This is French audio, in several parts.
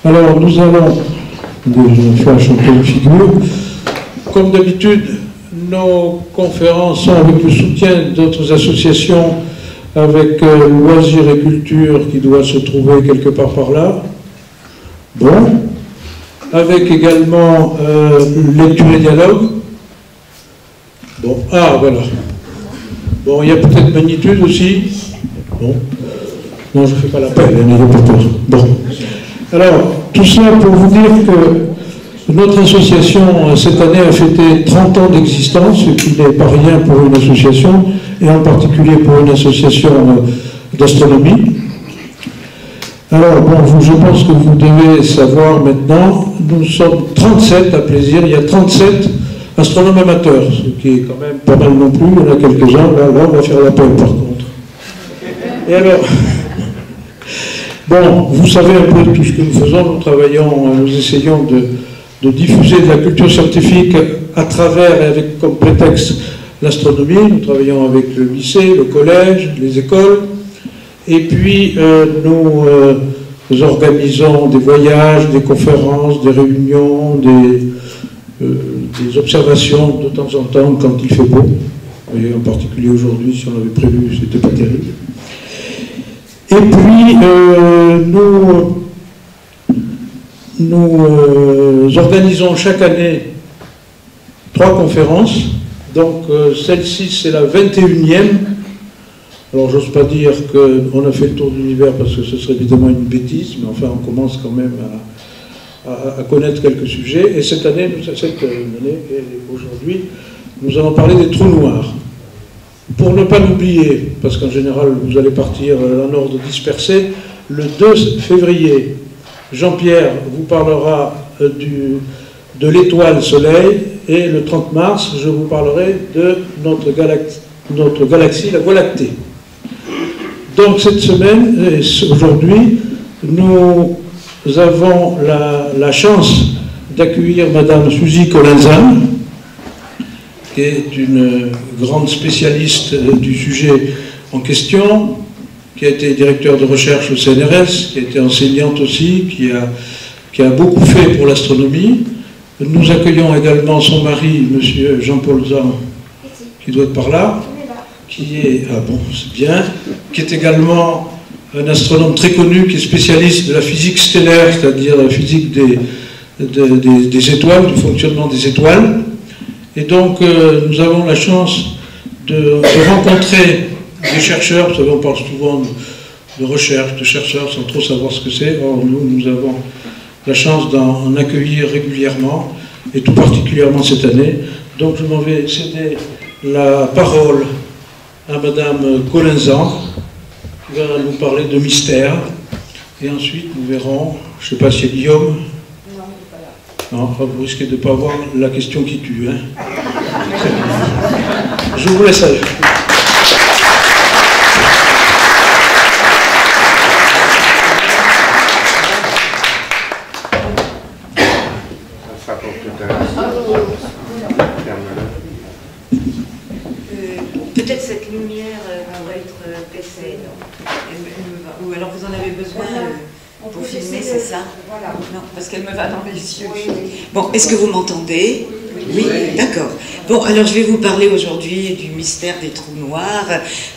Alors, nous allons déjà faire chanter une figure. Comme d'habitude, nos conférences sont avec le soutien d'autres associations, avec Loisirs et Culture qui doit se trouver quelque part par là. Bon. Avec également Lecture et Dialogue. Bon. Ah, voilà. Bon, il y a peut-être Magnitude aussi. Bon. Non, je ne fais pas l'appel, n'ayez pas peur. Bon. Alors, tout ça pour vous dire que notre association, cette année, a fêté 30 ans d'existence, ce qui n'est pas rien pour une association, et en particulier pour une association d'astronomie. Alors, bon, je pense que vous devez savoir maintenant, nous sommes 37 à plaisir, il y a 37 astronomes amateurs, ce qui est quand même pas mal non plus, il y en a quelques-uns, là on va faire l'appel par contre. Et alors, bon, vous savez un peu tout ce que nous faisons, nous essayons de diffuser de la culture scientifique à travers et avec comme prétexte l'astronomie. Nous travaillons avec le lycée, le collège, les écoles, et puis nous organisons des voyages, des conférences, des réunions, des observations de temps en temps quand il fait beau, et en particulier aujourd'hui, si on avait prévu, c'était pas terrible. Et puis, nous organisons chaque année 3 conférences. Donc, celle-ci, c'est la 21e. Alors, j'ose pas dire qu'on a fait le tour de l'univers parce que ce serait évidemment une bêtise, mais enfin, on commence quand même à connaître quelques sujets. Et cette année, aujourd'hui, nous allons parler des trous noirs. Pour ne pas l'oublier, parce qu'en général, vous allez partir en ordre dispersé, le 2 février, Jean-Pierre vous parlera de l'étoile Soleil, et le 30 mars, je vous parlerai de notre galaxie, la Voie lactée. Donc cette semaine, aujourd'hui, nous avons la chance d'accueillir Madame Suzy Colenzan, qui est une grande spécialiste du sujet en question, qui a été directeur de recherche au CNRS, qui a été enseignante aussi, qui a beaucoup fait pour l'astronomie. Nous accueillons également son mari, monsieur Jean-Paul Zan, qui doit être par là, qui est, ah bon, c'est bien, qui est également un astronome très connu, qui est spécialiste de la physique stellaire, c'est-à-dire la physique des étoiles, du fonctionnement des étoiles. Et donc, nous avons la chance de rencontrer des chercheurs. Vous savez, on parle souvent de recherche, de chercheurs, sans trop savoir ce que c'est. Or, nous avons la chance d'en accueillir régulièrement, et tout particulièrement cette année. Donc, je m'en vais céder la parole à Madame Colenzan, qui va nous parler de mystère. Et ensuite, nous verrons, je ne sais pas si c'est Guillaume. Non, vous risquez de ne pas avoir la question qui tue. Hein. Je vous laisse aller. Peut-être cette lumière va être baissée. Ou alors vous en avez besoin pour filmer, c'est ça? Voilà. Non, parce qu'elle me va dans les yeux. Oui. Bon, est-ce que vous m'entendez? Oui, d'accord. Bon, alors je vais vous parler aujourd'hui du mystère des trous noirs.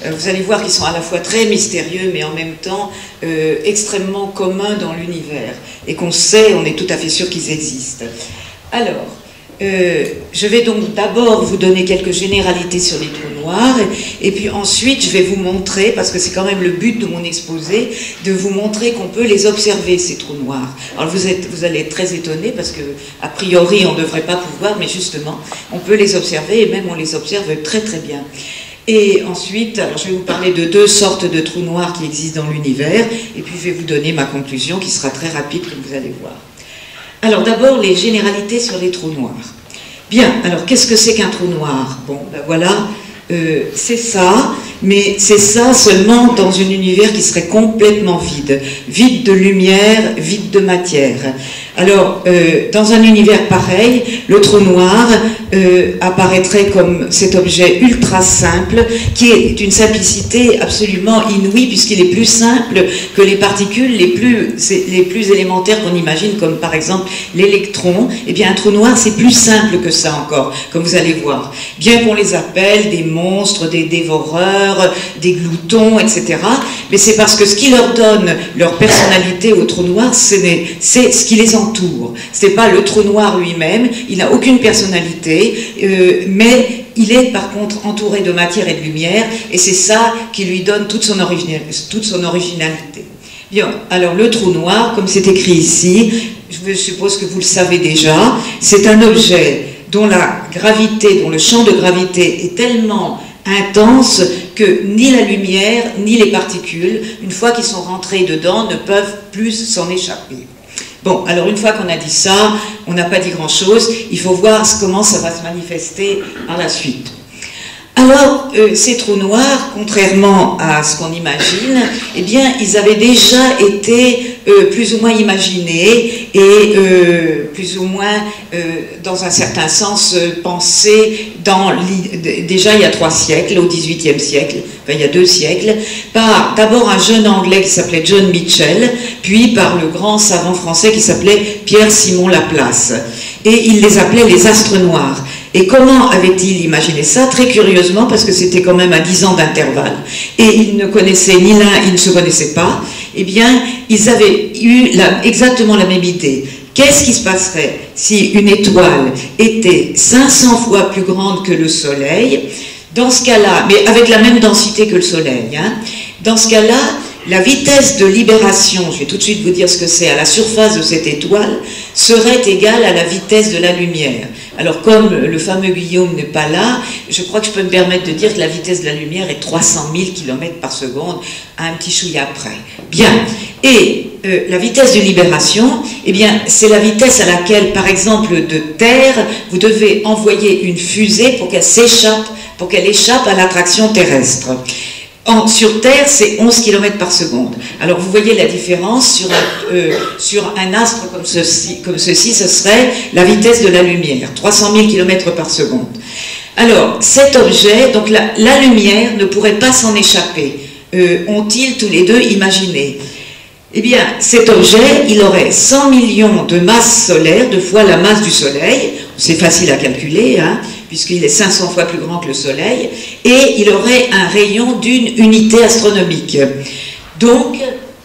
Vous allez voir qu'ils sont à la fois très mystérieux, mais en même temps extrêmement communs dans l'univers. Et qu'on sait, on est tout à fait sûr qu'ils existent. Alors, je vais donc d'abord vous donner quelques généralités sur les trous noirs, et puis ensuite je vais vous montrer, parce que c'est quand même le but de mon exposé, de vous montrer qu'on peut les observer, ces trous noirs. Alors vous allez être très étonnés, parce que a priori on ne devrait pas pouvoir, mais justement on peut les observer, et même on les observe très très bien. Et ensuite, alors je vais vous parler de 2 sortes de trous noirs qui existent dans l'univers, et puis je vais vous donner ma conclusion qui sera très rapide, comme vous allez voir. Alors d'abord, les généralités sur les trous noirs. Bien, alors qu'est-ce que c'est qu'un trou noir? Bon, ben voilà, c'est ça, mais c'est ça seulement dans un univers qui serait complètement vide, vide de lumière, vide de matière. Alors, dans un univers pareil, le trou noir apparaîtrait comme cet objet ultra simple, qui est d'une simplicité absolument inouïe, puisqu'il est plus simple que les particules les plus élémentaires qu'on imagine, comme par exemple l'électron. Eh bien, un trou noir, c'est plus simple que ça encore, comme vous allez voir. Bien qu'on les appelle des monstres, des dévoreurs, des gloutons, etc., mais c'est parce que ce qui leur donne leur personnalité au trou noir, c'est ce qui les entoure. Ce n'est pas le trou noir lui-même, il n'a aucune personnalité, mais il est par contre entouré de matière et de lumière, et c'est ça qui lui donne toute son originalité. Bien, alors le trou noir, comme c'est écrit ici, je suppose que vous le savez déjà, c'est un objet dont la gravité, dont le champ de gravité est tellement intense que ni la lumière ni les particules, une fois qu'ils sont rentrés dedans, ne peuvent plus s'en échapper. Bon, alors une fois qu'on a dit ça, on n'a pas dit grand-chose, il faut voir comment ça va se manifester par la suite. Alors, ces trous noirs, contrairement à ce qu'on imagine, eh bien, ils avaient déjà été plus ou moins imaginés et plus ou moins, dans un certain sens, pensés déjà il y a 3 siècles, au XVIIIe siècle, enfin il y a 2 siècles, par d'abord un jeune Anglais qui s'appelait John Michell, puis par le grand savant français qui s'appelait Pierre-Simon Laplace. Et il les appelait les astres noirs. Et comment avait-il imaginé ça? Très curieusement, parce que c'était quand même à 10 ans d'intervalle. Et ils ne connaissaient ni l'un, ils ne se connaissaient pas. Eh bien, ils avaient eu exactement la même idée. Qu'est-ce qui se passerait si une étoile était 500 fois plus grande que le Soleil? Dans ce cas-là, mais avec la même densité que le Soleil, hein, dans ce cas-là, la vitesse de libération, je vais tout de suite vous dire ce que c'est, à la surface de cette étoile, serait égale à la vitesse de la lumière. Alors comme le fameux Guillaume n'est pas là, je crois que je peux me permettre de dire que la vitesse de la lumière est 300 000 km par seconde, un petit chouïa près. Bien, et la vitesse de libération, eh bien, c'est la vitesse à laquelle, par exemple, de Terre, vous devez envoyer une fusée pour qu'elle s'échappe, pour qu'elle échappe à l'attraction terrestre. Sur Terre, c'est 11 km par seconde. Alors, vous voyez la différence sur un astre comme ceci, ce serait la vitesse de la lumière, 300 000 km par seconde. Alors, cet objet, donc la lumière ne pourrait pas s'en échapper. Ont-ils tous les deux imaginé? Eh bien, cet objet, il aurait 100 millions de masses solaires, 2 fois la masse du Soleil, c'est facile à calculer, hein, puisqu'il est 500 fois plus grand que le Soleil, et il aurait un rayon d'une unité astronomique. Donc,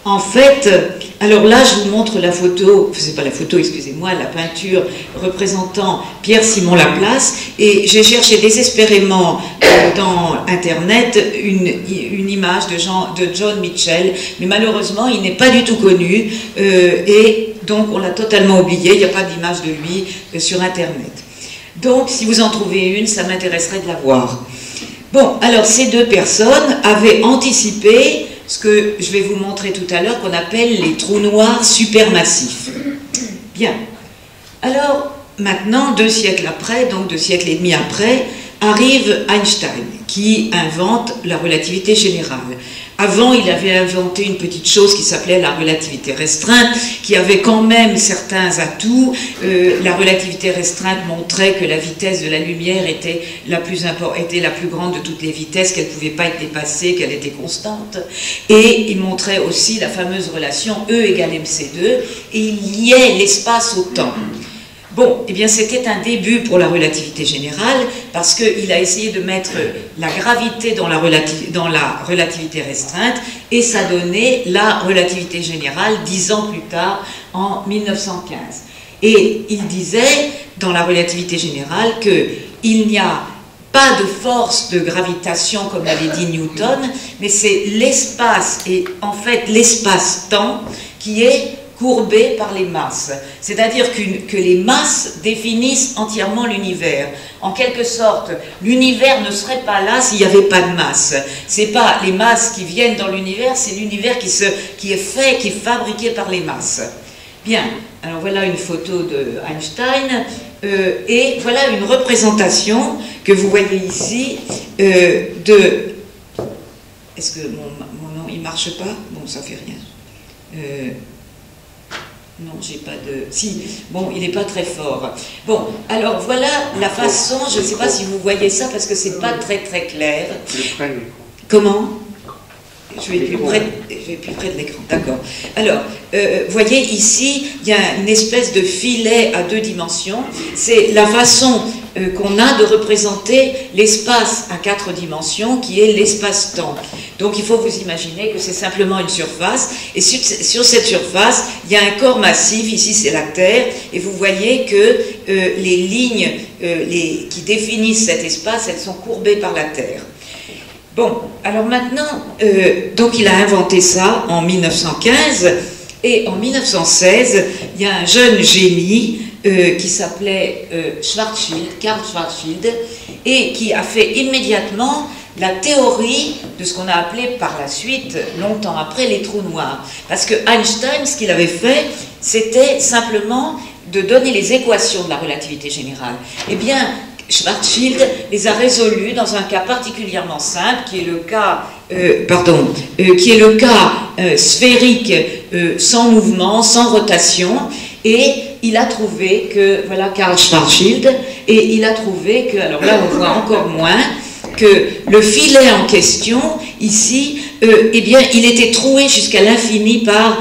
en fait, alors là, je vous montre la photo, c'est pas la photo, excusez-moi, la peinture représentant Pierre-Simon Laplace, et j'ai cherché désespérément dans Internet une image de John Michell, mais malheureusement, il n'est pas du tout connu, et donc on l'a totalement oublié, il n'y a pas d'image de lui sur Internet. Donc, si vous en trouvez une, ça m'intéresserait de la voir. Bon, alors ces 2 personnes avaient anticipé ce que je vais vous montrer tout à l'heure, qu'on appelle les trous noirs supermassifs. Bien. Alors, maintenant, 2 siècles après, donc 2 siècles et demi après, arrive Einstein, qui invente la relativité générale. Avant, il avait inventé une petite chose qui s'appelait la relativité restreinte, qui avait quand même certains atouts. La relativité restreinte montrait que la vitesse de la lumière était la plus grande de toutes les vitesses, qu'elle ne pouvait pas être dépassée, qu'elle était constante. Et il montrait aussi la fameuse relation E égale mc2, et il liait l'espace au temps. Bon, eh bien c'était un début pour la relativité générale, parce qu'il a essayé de mettre la gravité dans la relativité restreinte, et ça donnait la relativité générale 10 ans plus tard, en 1915. Et il disait, dans la relativité générale, qu'il n'y a pas de force de gravitation, comme l'avait dit Newton, mais c'est l'espace, et en fait l'espace-temps, qui est courbé par les masses. C'est-à-dire que les masses définissent entièrement l'univers. En quelque sorte, l'univers ne serait pas là s'il n'y avait pas de masse. C'est pas les masses qui viennent dans l'univers, c'est l'univers qui est fabriqué par les masses. Bien, alors voilà une photo de Einstein, et voilà une représentation que vous voyez ici est-ce que mon nom, il marche pas? Bon, ça fait rien. Non, j'ai pas de... Si, bon, il n'est pas très fort. Bon, alors voilà la façon, je ne sais pas si vous voyez ça, parce que c'est pas très très clair. Comment? Je vais plus près de l'écran, d'accord. Alors, voyez ici, il y a une espèce de filet à 2 dimensions. C'est la façon qu'on a de représenter l'espace à 4 dimensions, qui est l'espace-temps. Donc il faut vous imaginer que c'est simplement une surface, et sur cette surface, il y a un corps massif, ici c'est la Terre, et vous voyez que les lignes qui définissent cet espace, elles sont courbées par la Terre. Bon, alors maintenant, donc il a inventé ça en 1915, et en 1916, il y a un jeune génie qui s'appelait Karl Schwarzschild, et qui a fait immédiatement la théorie de ce qu'on a appelé par la suite, longtemps après, les trous noirs. Parce que Einstein, ce qu'il avait fait, c'était simplement de donner les équations de la relativité générale. Eh bien, Schwarzschild les a résolues dans un cas particulièrement simple, qui est le cas, sphérique, sans mouvement, sans rotation, et il a trouvé que, voilà Karl Schwarzschild, et il a trouvé que, alors là on voit encore moins, que le filet en question, ici, eh bien, il était troué jusqu'à l'infini par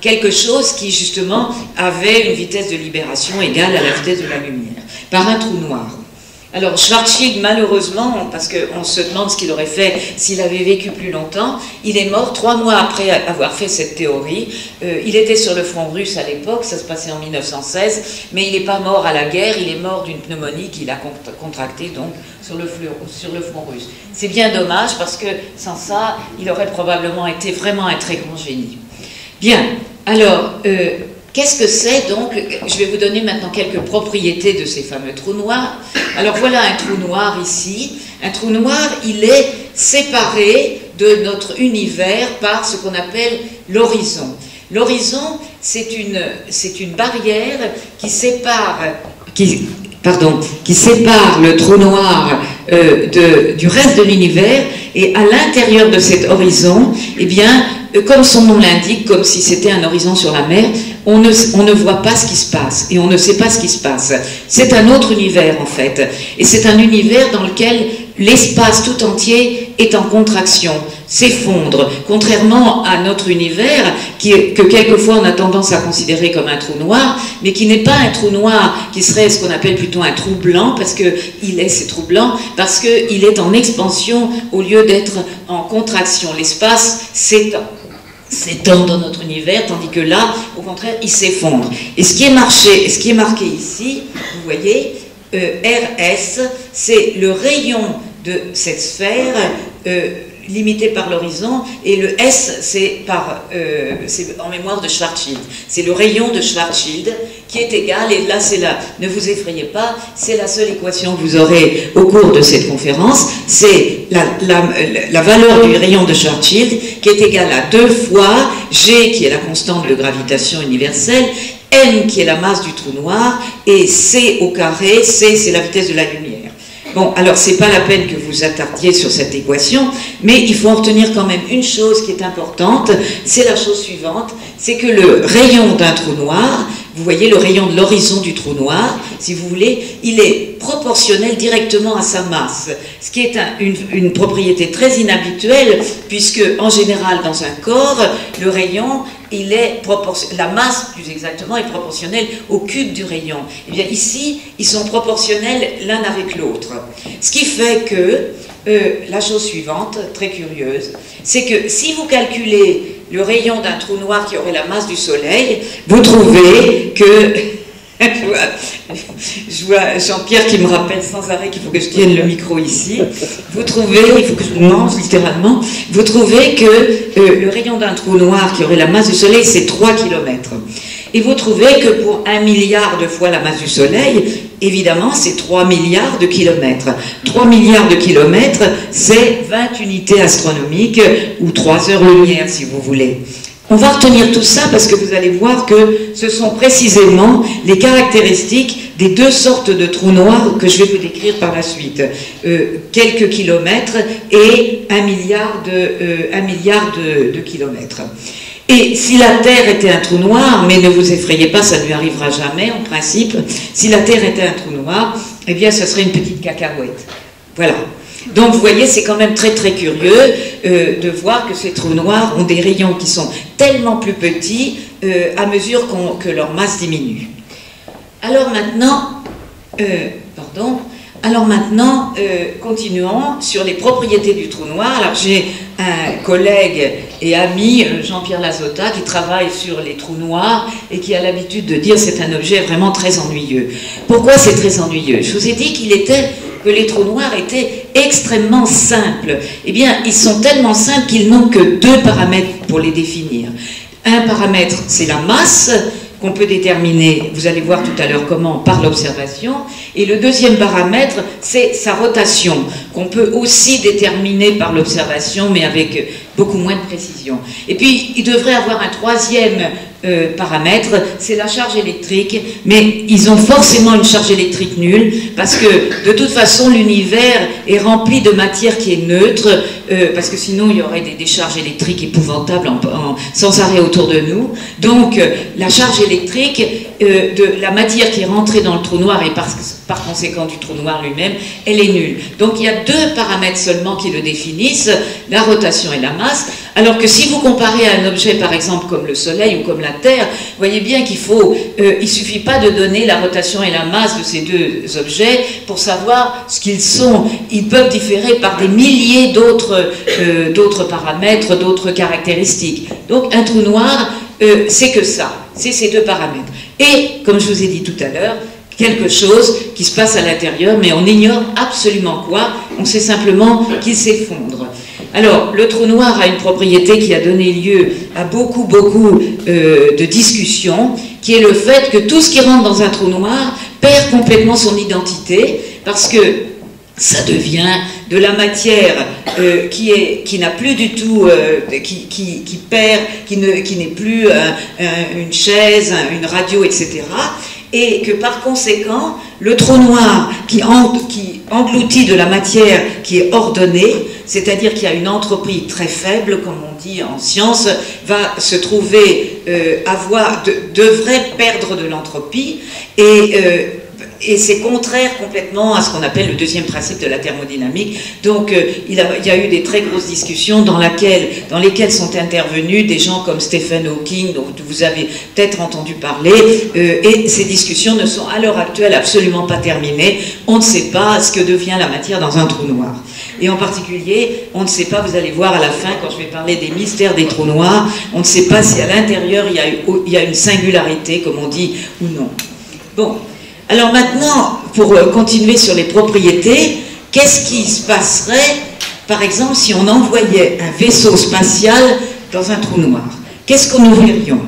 quelque chose qui, justement, avait une vitesse de libération égale à la vitesse de la lumière, par un trou noir. Alors, Schwarzschild, malheureusement, parce qu'on se demande ce qu'il aurait fait s'il avait vécu plus longtemps, il est mort 3 mois après avoir fait cette théorie. Il était sur le front russe à l'époque, ça se passait en 1916, mais il n'est pas mort à la guerre, il est mort d'une pneumonie qu'il a contractée donc sur le front russe. C'est bien dommage parce que sans ça, il aurait probablement été vraiment un très grand génie. Bien, alors... qu'est-ce que c'est donc? Je vais vous donner maintenant quelques propriétés de ces fameux trous noirs. Alors voilà un trou noir ici. Un trou noir, il est séparé de notre univers par ce qu'on appelle l'horizon. L'horizon, c'est une barrière qui sépare le trou noir du reste de l'univers, et à l'intérieur de cet horizon, eh bien, comme son nom l'indique, comme si c'était un horizon sur la mer, on ne voit pas ce qui se passe, et on ne sait pas ce qui se passe. C'est un autre univers, en fait, et c'est un univers dans lequel l'espace tout entier est en contraction, s'effondre, contrairement à notre univers, que quelquefois on a tendance à considérer comme un trou noir, mais qui n'est pas un trou noir, qui serait ce qu'on appelle plutôt un trou blanc, parce qu'il est ces trous blancs, parce qu'il est en expansion au lieu d'être en contraction. L'espace s'étend dans notre univers, tandis que là, au contraire, il s'effondre. Et ce qui est marqué ici, vous voyez, RS, c'est le rayon de cette sphère limité par l'horizon, et le S, c'est en mémoire de Schwarzschild. C'est le rayon de Schwarzschild qui est égal, et là, ne vous effrayez pas, c'est la seule équation que vous aurez au cours de cette conférence, c'est la valeur du rayon de Schwarzschild qui est égale à 2 fois G, qui est la constante de gravitation universelle, M, qui est la masse du trou noir, et C au carré, C, c'est la vitesse de la lumière. Bon, alors c'est pas la peine que vous attardiez sur cette équation, mais il faut en retenir quand même une chose qui est importante, c'est la chose suivante, c'est que le rayon d'un trou noir, vous voyez le rayon de l'horizon du trou noir, si vous voulez, il est proportionnel directement à sa masse, ce qui est une propriété très inhabituelle, puisque en général dans un corps, le rayon, la masse, plus exactement, est proportionnelle au cube du rayon. Et bien ici, ils sont proportionnels l'un avec l'autre. Ce qui fait que, la chose suivante, très curieuse, c'est que si vous calculez le rayon d'un trou noir qui aurait la masse du Soleil, vous trouvez que... Je vois Jean-Pierre qui me rappelle sans arrêt qu'il faut que je tienne le micro ici. Vous trouvez, il faut que je vous mange littéralement, vous trouvez que le rayon d'un trou noir qui aurait la masse du Soleil, c'est 3 km. Et vous trouvez que pour 1 milliard de fois la masse du Soleil, évidemment, c'est 3 milliards de kilomètres. 3 milliards de kilomètres, c'est 20 unités astronomiques, ou 3 heures-lumière, si vous voulez. On va retenir tout ça parce que vous allez voir que ce sont précisément les caractéristiques des deux sortes de trous noirs que je vais vous décrire par la suite. Quelques kilomètres et 1 milliard de kilomètres. Et si la Terre était un trou noir, mais ne vous effrayez pas, ça ne lui arrivera jamais en principe, si la Terre était un trou noir, eh bien ce serait une petite cacahuète. Voilà. Donc vous voyez, c'est quand même très très curieux de voir que ces trous noirs ont des rayons qui sont tellement plus petits à mesure que leur masse diminue. Alors maintenant, continuons sur les propriétés du trou noir. Alors j'ai un collègue et ami, Jean-Pierre Lazotta, qui travaille sur les trous noirs et qui a l'habitude de dire que c'est un objet vraiment très ennuyeux. Pourquoi c'est très ennuyeux? Je vous ai dit que les trous noirs étaient extrêmement simples. Eh bien, ils sont tellement simples qu'ils n'ont que 2 paramètres pour les définir. Un paramètre, c'est la masse, qu'on peut déterminer, vous allez voir tout à l'heure comment, par l'observation. Et le deuxième paramètre, c'est sa rotation, qu'on peut aussi déterminer par l'observation, mais avec beaucoup moins de précision. Et puis, il devrait avoir un troisième paramètre, c'est la charge électrique, mais ils ont forcément une charge électrique nulle, parce que de toute façon, l'univers est rempli de matière qui est neutre, parce que sinon, il y aurait des décharges électriques épouvantables sans arrêt autour de nous. Donc, la charge électrique de la matière qui est rentrée dans le trou noir et par conséquent du trou noir lui-même, elle est nulle. Donc, il y a 2 paramètres seulement qui le définissent, la rotation et la masse, alors que si vous comparez à un objet, par exemple, comme le Soleil ou comme la Terre, vous voyez bien il suffit pas de donner la rotation et la masse de ces 2 objets pour savoir ce qu'ils sont. Ils peuvent différer par des milliers d'autres paramètres, d'autres caractéristiques. Donc un trou noir, c'est que ça, c'est ces 2 paramètres. Et, comme je vous ai dit tout à l'heure, quelque chose qui se passe à l'intérieur, mais on ignore absolument quoi, on sait simplement qu'il s'effondre. Alors, le trou noir a une propriété qui a donné lieu à beaucoup de discussions, qui est le fait que tout ce qui rentre dans un trou noir perd complètement son identité, parce que ça devient de la matière qui n'a plus du tout, qui perd, qui n'est plus une chaise, une radio, etc. Et que par conséquent, le trou noir qui engloutit de la matière qui est ordonnée, c'est-à-dire qu'il y a une entropie très faible, comme on dit en science, va se trouver, devrait perdre de l'entropie, et c'est contraire complètement à ce qu'on appelle le deuxième principe de la thermodynamique. Donc il y a eu des très grosses discussions dans lesquelles sont intervenus des gens comme Stephen Hawking, dont vous avez peut-être entendu parler, et ces discussions ne sont à l'heure actuelle absolument pas terminées. On ne sait pas ce que devient la matière dans un trou noir. Et en particulier, on ne sait pas, vous allez voir à la fin, quand je vais parler des mystères des trous noirs, on ne sait pas si à l'intérieur il y a une singularité, comme on dit, ou non. Bon. Alors maintenant, pour continuer sur les propriétés, qu'est-ce qui se passerait, par exemple, si on envoyait un vaisseau spatial dans un trou noir? Qu'est-ce que nous verrions?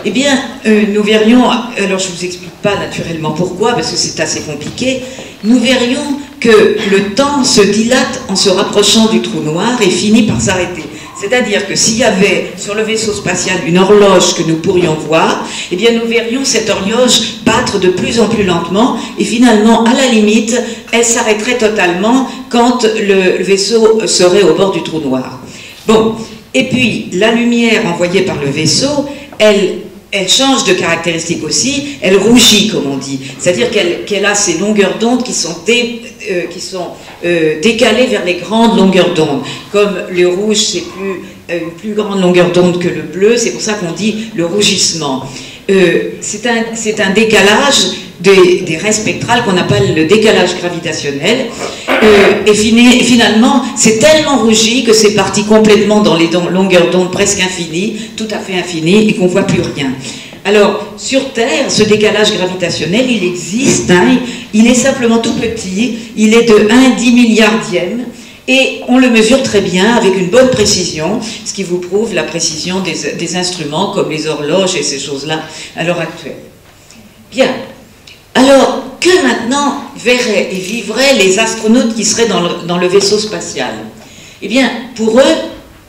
Eh bien, nous verrions, alors je ne vous explique pas naturellement pourquoi, parce que c'est assez compliqué, nous verrions que le temps se dilate en se rapprochant du trou noir et finit par s'arrêter. C'est-à-dire que s'il y avait sur le vaisseau spatial une horloge que nous pourrions voir, eh bien nous verrions cette horloge battre de plus en plus lentement et finalement, à la limite, elle s'arrêterait totalement quand le vaisseau serait au bord du trou noir. Bon, et puis la lumière envoyée par le vaisseau, elle change de caractéristique aussi, elle rougit comme on dit, c'est-à-dire qu'elle a ces longueurs d'onde qui sont décalées vers les grandes longueurs d'onde. Comme le rouge, c'est une plus grande longueur d'onde que le bleu, c'est pour ça qu'on dit le rougissement. C'est un décalage des raies spectrales qu'on appelle le décalage gravitationnel. Et finalement, c'est tellement rougi que c'est parti complètement dans les longueurs d'onde presque infinies, tout à fait infinies, et qu'on ne voit plus rien. Alors, sur Terre, ce décalage gravitationnel, il existe, hein, il est simplement tout petit, il est de 1/10 milliardième, et on le mesure très bien avec une bonne précision, ce qui vous prouve la précision des instruments comme les horloges et ces choses-là à l'heure actuelle. Bien. Alors, que maintenant verraient et vivraient les astronautes qui seraient dans le vaisseau spatial? Eh bien, pour eux,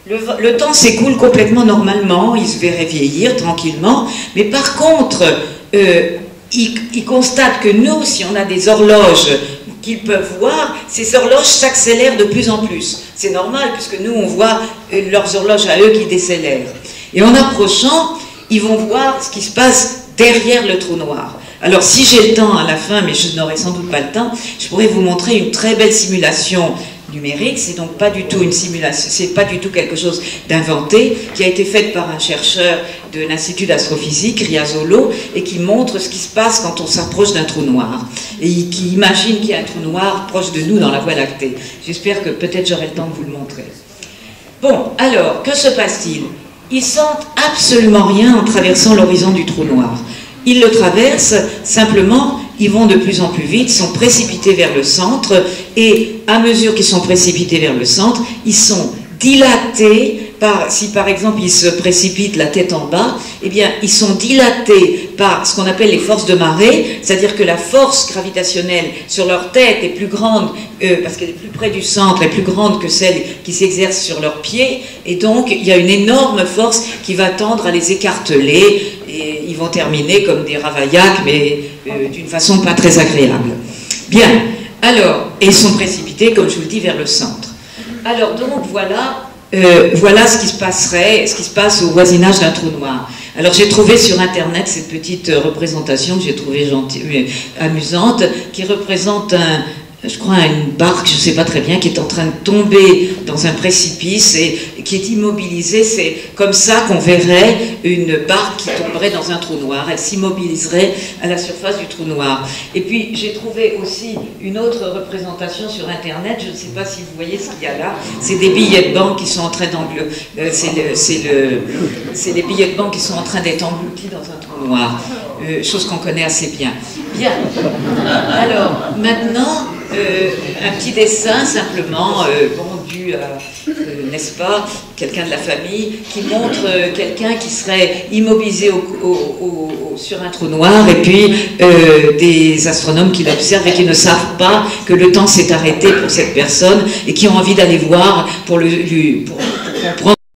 le temps s'écoule complètement normalement, ils se verraient vieillir tranquillement, mais par contre, ils constatent que nous, si on a des horloges qu'ils peuvent voir, ces horloges s'accélèrent de plus en plus. C'est normal, puisque nous, on voit leurs horloges à eux qui décélèrent. Et en approchant, ils vont voir ce qui se passe derrière le trou noir. Alors, si j'ai le temps à la fin, mais je n'aurai sans doute pas le temps, je pourrais vous montrer une très belle simulation numérique. C'est donc pas du tout une simulation, c'est pas du tout quelque chose d'inventé, qui a été faite par un chercheur de l'Institut d'astrophysique, Riazzolo, et qui montre ce qui se passe quand on s'approche d'un trou noir, et qui imagine qu'il y a un trou noir proche de nous dans la Voie lactée. J'espère que peut-être j'aurai le temps de vous le montrer. Bon, alors, que se passe-t-il? Ils sentent absolument rien en traversant l'horizon du trou noir. Ils le traversent, simplement, ils vont de plus en plus vite, sont précipités vers le centre, et à mesure qu'ils sont précipités vers le centre, ils sont dilatés par, si par exemple ils se précipitent la tête en bas, eh bien ils sont dilatés par ce qu'on appelle les forces de marée, c'est-à-dire que la force gravitationnelle sur leur tête est plus grande, parce qu'elle est plus près du centre, est plus grande que celle qui s'exerce sur leurs pieds, et donc il y a une énorme force qui va tendre à les écarteler, et ils vont terminer comme des ravaillacs, mais d'une façon pas très agréable. Bien, alors, et ils sont précipités, comme je vous le dis, vers le centre. Alors donc voilà, voilà ce qui se passerait, ce qui se passe au voisinage d'un trou noir. Alors j'ai trouvé sur internet cette petite représentation que j'ai trouvée amusante, qui représente je crois une barque, je ne sais pas très bien, qui est en train de tomber dans un précipice et qui est immobilisée. C'est comme ça qu'on verrait une barque qui tomberait dans un trou noir. Elle s'immobiliserait à la surface du trou noir. Et puis j'ai trouvé aussi une autre représentation sur internet, je ne sais pas si vous voyez ce qu'il y a là, c'est des billets de banque qui sont en train c'est les billets de banque qui sont en train d'être engloutis dans un trou noir, chose qu'on connaît assez bien. Bien, alors maintenant, un petit dessin simplement, dû à, n'est-ce pas, quelqu'un de la famille, qui montre quelqu'un qui serait immobilisé sur un trou noir, et puis des astronomes qui l'observent et qui ne savent pas que le temps s'est arrêté pour cette personne, et qui ont envie d'aller voir pour comprendre